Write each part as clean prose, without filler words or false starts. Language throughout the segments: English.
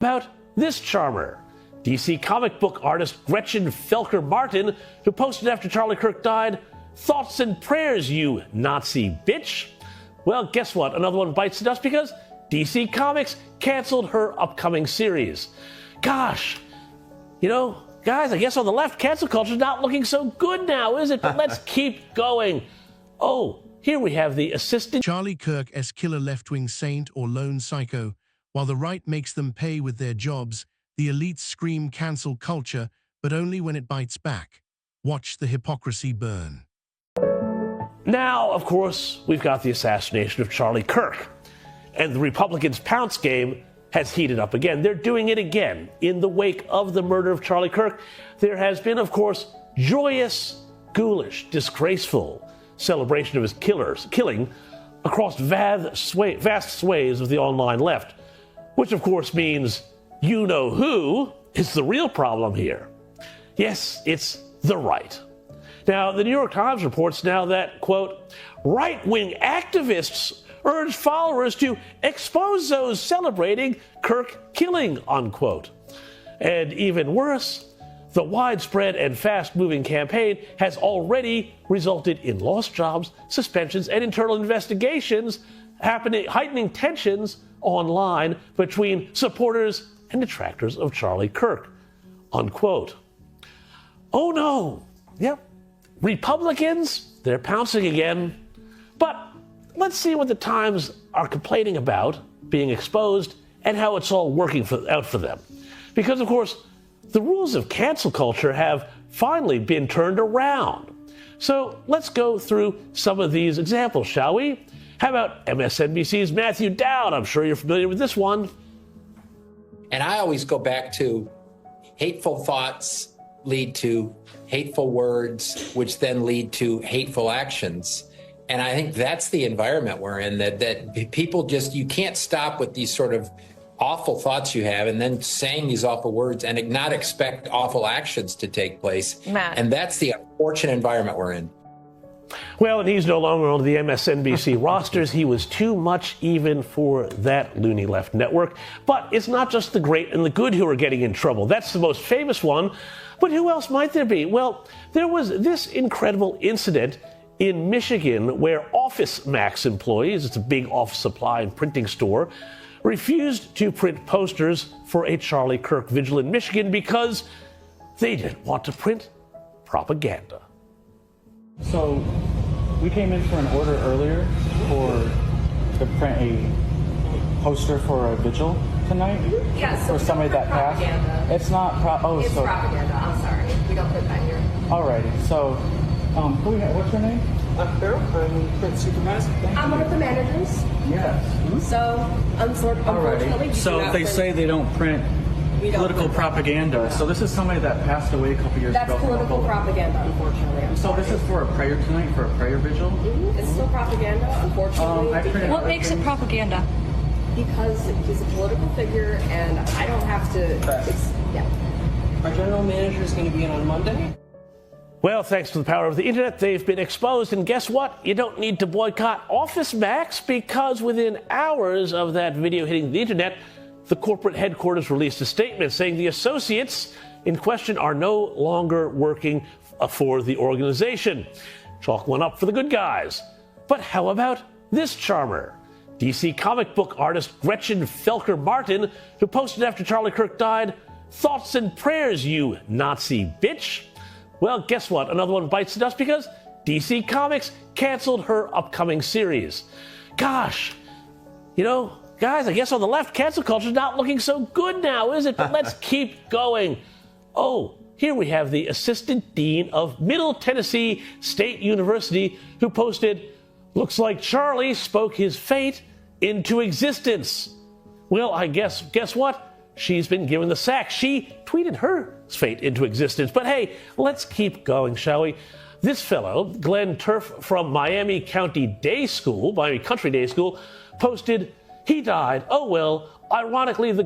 About this charmer, DC comic book artist Gretchen Felker Martin, who posted after Charlie Kirk died, "Thoughts and prayers, you Nazi bitch." Well, guess what? Another one bites the dust because DC Comics canceled her upcoming series. Gosh, guys, I guess on the left, cancel culture's not looking so good now, is it? But let's keep going. Oh, here we have the assistant. Charlie Kirk as killer left-wing saint or lone psycho. While the right makes them pay with their jobs, the elites scream cancel culture, but only when it bites back. Watch the hypocrisy burn. Now, of course, we've got the assassination of Charlie Kirk. And the Republicans' pounce game has heated up again. They're doing it again. In the wake of the murder of Charlie Kirk, there has been, of course, joyous, ghoulish, disgraceful celebration of his killing across vast swathes of the online left. Which, of course, means you-know-who is the real problem here. Yes, it's the right. Now, the New York Times reports now that, quote, right-wing activists urge followers to expose those celebrating Kirk killing, unquote. And even worse, the widespread and fast-moving campaign has already resulted in lost jobs, suspensions, and internal investigations, heightening tensions online between supporters and detractors of Charlie Kirk, unquote. Oh no, yep, Republicans, they're pouncing again. But let's see what the Times are complaining about being exposed and how it's all working out for them. Because, of course, the rules of cancel culture have finally been turned around. So let's go through some of these examples, shall we? How about MSNBC's Matthew Dowd? I'm sure you're familiar with this one. And I always go back to hateful thoughts lead to hateful words, which then lead to hateful actions. And I think that's the environment we're in, that people just, you can't stop with these sort of awful thoughts you have and then saying these awful words and not expect awful actions to take place. Matt. And that's the unfortunate environment we're in. Well, and he's no longer on the MSNBC rosters. He was too much even for that loony left network. But it's not just the great and the good who are getting in trouble. That's the most famous one. But who else might there be? Well, there was this incredible incident in Michigan where Office Max employees, it's a big office supply and printing store, refused to print posters for a Charlie Kirk vigil in Michigan because they didn't want to print propaganda. So we came in for an order earlier to print a poster for a vigil tonight. Yes, so for somebody that passed. It's not it's propaganda. I'm sorry, we don't put that here. Alrighty. So, what's your name? Phil, I'm print supervisor. I'm one of the managers. Yes. So, unfortunately, we So do not they print- say they don't print we don't political print propaganda. So this is somebody that passed away a couple years That's ago. from political Ebola. propaganda, unfortunately. I'm So sorry. this is for a prayer tonight, for a prayer vigil. It's still propaganda, unfortunately. I printed What makes it propaganda? Because he's a political figure, and I don't have to. Yeah. Our general manager is going to be in on Monday. Well, thanks to the power of the internet, they've been exposed. And guess what? You don't need to boycott Office Max, because within hours of that video hitting the internet, the corporate headquarters released a statement saying the associates in question are no longer working for the organization. Chalk one up for the good guys. But how about this charmer? DC comic book artist Gretchen Felker Martin, who posted after Charlie Kirk died, "Thoughts and prayers, you Nazi bitch." Well, guess what? Another one bites the dust because DC Comics canceled her upcoming series. Gosh, guys, I guess on the left, cancel culture's not looking so good now, is it? But let's keep going. Oh, here we have the assistant dean of Middle Tennessee State University, who posted, "Looks like Charlie spoke his fate into existence." Well, I guess what? She's been given the sack. She tweeted her fate into existence. But hey, let's keep going, shall we? This fellow, Glenn Turf from Miami Country Day School, posted, "He died. Oh well. Ironically, the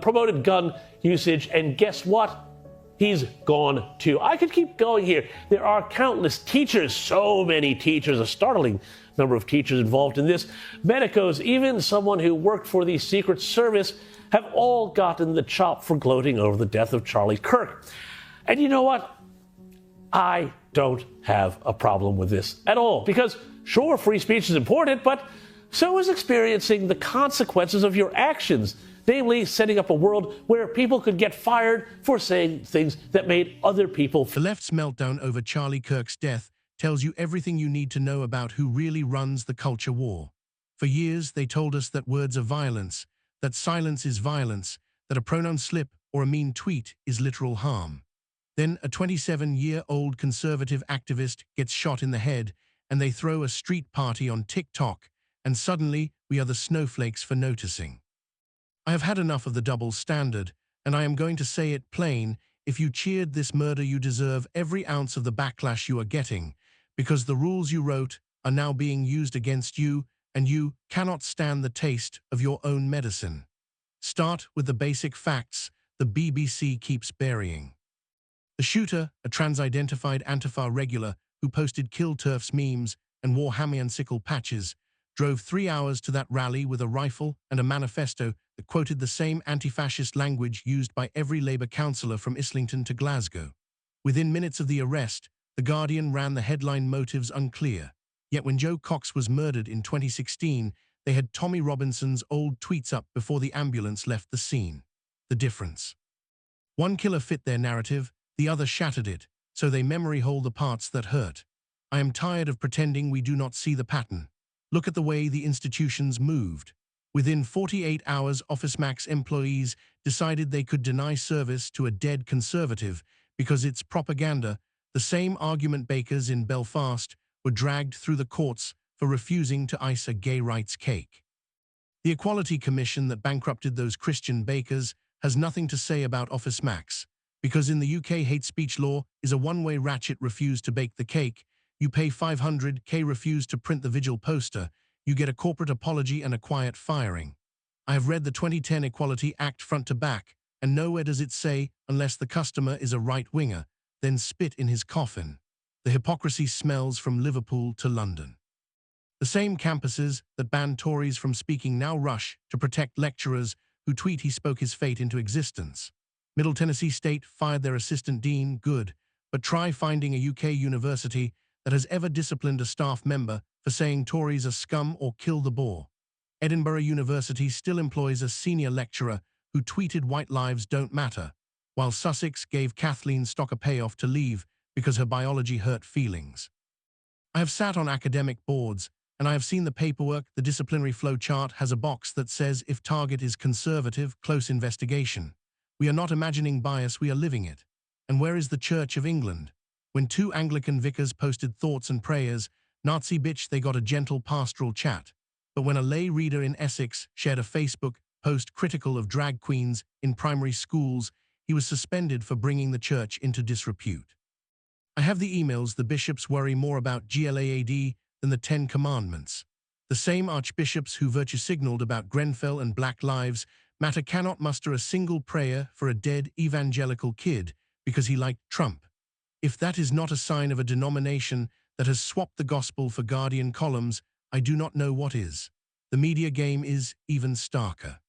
promoted gun usage, and guess what? He's gone too." I could keep going here. There are countless teachers, so many teachers, a startling number of teachers involved in this. Medicos, even someone who worked for the Secret Service, have all gotten the chop for gloating over the death of Charlie Kirk. And you know what? I don't have a problem with this at all, because sure, free speech is important, but so is experiencing the consequences of your actions, namely setting up a world where people could get fired for saying things that made other people The left's meltdown over Charlie Kirk's death tells you everything you need to know about who really runs the culture war. For years, they told us that words are violence, that silence is violence, that a pronoun slip or a mean tweet is literal harm. Then a 27-year-old conservative activist gets shot in the head, and they throw a street party on TikTok, and suddenly we are the snowflakes for noticing. I have had enough of the double standard, and I am going to say it plain: if you cheered this murder, you deserve every ounce of the backlash you are getting, because the rules you wrote are now being used against you, and you cannot stand the taste of your own medicine. Start with the basic facts the BBC keeps burying. The shooter, a trans-identified Antifa regular who posted Kill TERFs memes and wore Hammy-and-sickle patches, drove 3 hours to that rally with a rifle and a manifesto that quoted the same anti-fascist language used by every Labour councillor from Islington to Glasgow. Within minutes of the arrest, The Guardian ran the headline "Motives unclear." Yet when Joe Cox was murdered in 2016, they had Tommy Robinson's old tweets up before the ambulance left the scene. The difference. One killer fit their narrative, the other shattered it, so they memory hole the parts that hurt. I am tired of pretending we do not see the pattern. Look at the way the institutions moved. Within 48 hours, Office Max employees decided they could deny service to a dead conservative because it's propaganda. The same argument bakers in Belfast were dragged through the courts for refusing to ice a gay rights cake. The Equality Commission that bankrupted those Christian bakers has nothing to say about Office Max, because in the UK hate speech law is a one-way ratchet: refuse to bake the cake, you pay $500K; refuse to print the vigil poster, you get a corporate apology and a quiet firing. I have read the 2010 Equality Act front to back, and nowhere does it say, unless the customer is a right-winger, then spit in his coffin. The hypocrisy smells from Liverpool to London. The same campuses that banned Tories from speaking now rush to protect lecturers who tweet he spoke his fate into existence. Middle Tennessee State fired their assistant dean, good, but try finding a UK university that has ever disciplined a staff member for saying Tories are scum or kill the boar. Edinburgh University still employs a senior lecturer who tweeted "White lives don't matter," while Sussex gave Kathleen Stock a payoff to leave because her biology hurt feelings. I have sat on academic boards, and I have seen the paperwork. The disciplinary flow chart has a box that says if target is conservative, close investigation. We are not imagining bias, we are living it. And where is the Church of England? When 2 Anglican vicars posted thoughts and prayers, Nazi bitch, they got a gentle pastoral chat. But when a lay reader in Essex shared a Facebook post critical of drag queens in primary schools, he was suspended for bringing the church into disrepute. I have the emails. The bishops worry more about GLAAD than the 10 Commandments. The same archbishops who virtue signaled about Grenfell and Black Lives Matter cannot muster a single prayer for a dead evangelical kid because he liked Trump. If that is not a sign of a denomination that has swapped the gospel for Guardian columns, I do not know what is. The media game is even starker.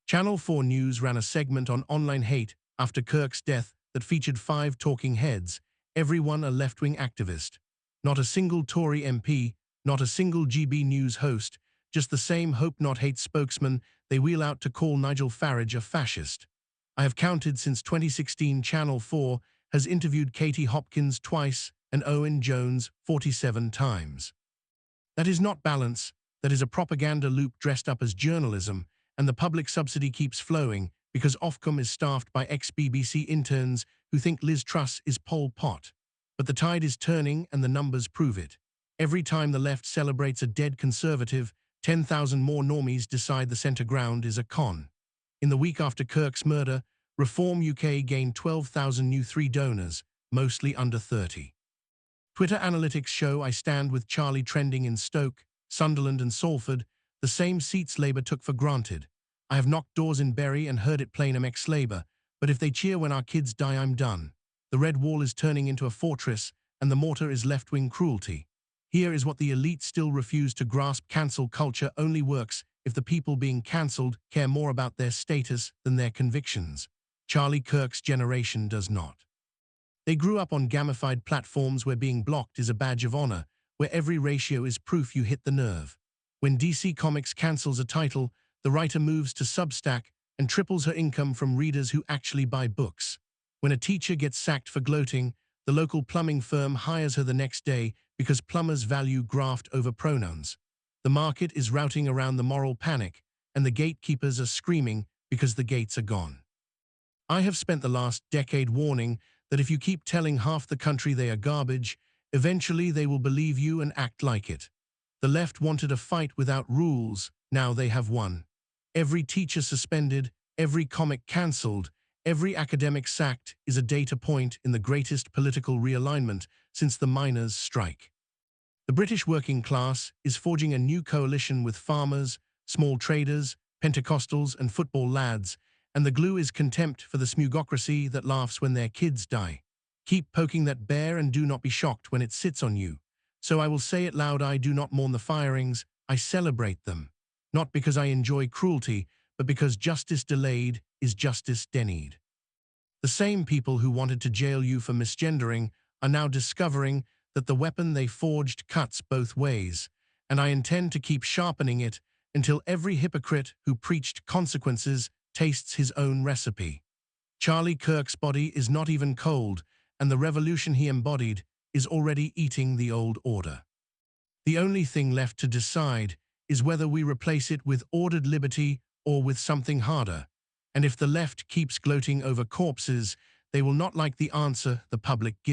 Channel 4 News ran a segment on online hate after Kirk's death that featured 5 talking heads, every one a left-wing activist. Not a single Tory MP, not a single GB News host, just the same Hope Not Hate spokesman they wheel out to call Nigel Farage a fascist. I have counted since 2016. Channel 4 has interviewed Katie Hopkins twice and Owen Jones 47 times. That is not balance, that is a propaganda loop dressed up as journalism, and the public subsidy keeps flowing because Ofcom is staffed by ex-BBC interns who think Liz Truss is Pol Pot. But the tide is turning and the numbers prove it. Every time the left celebrates a dead conservative, 10,000 more normies decide the centre ground is a con. In the week after Kirk's murder, Reform UK gained 12,000 new 3 donors, mostly under 30. Twitter analytics show I stand with Charlie trending in Stoke, Sunderland and Salford, the same seats Labour took for granted. I have knocked doors in Bury and heard it plain I'm ex-Labour, but if they cheer when our kids die, I'm done. The red wall is turning into a fortress, and the mortar is left-wing cruelty. Here is what the elite still refuse to grasp: cancel culture only works if the people being cancelled care more about their status than their convictions. Charlie Kirk's generation does not. They grew up on gamified platforms where being blocked is a badge of honor, where every ratio is proof you hit the nerve. When DC Comics cancels a title, the writer moves to Substack and triples her income from readers who actually buy books. When a teacher gets sacked for gloating, the local plumbing firm hires her the next day because plumbers value graft over pronouns. The market is routing around the moral panic, and the gatekeepers are screaming because the gates are gone. I have spent the last decade warning that if you keep telling half the country they are garbage, eventually they will believe you and act like it. The left wanted a fight without rules, now they have one. Every teacher suspended, every comic cancelled, every academic sacked is a data point in the greatest political realignment since the miners' strike. The British working class is forging a new coalition with farmers, small traders, Pentecostals and football lads, and the glue is contempt for the smugocracy that laughs when their kids die. Keep poking that bear and do not be shocked when it sits on you. So I will say it loud, I do not mourn the firings, I celebrate them. Not because I enjoy cruelty, but because justice delayed is justice denied. The same people who wanted to jail you for misgendering are now discovering that the weapon they forged cuts both ways, and I intend to keep sharpening it until every hypocrite who preached consequences tastes his own recipe. Charlie Kirk's body is not even cold, and the revolution he embodied is already eating the old order. The only thing left to decide is whether we replace it with ordered liberty or with something harder, and if the left keeps gloating over corpses, they will not like the answer the public gives.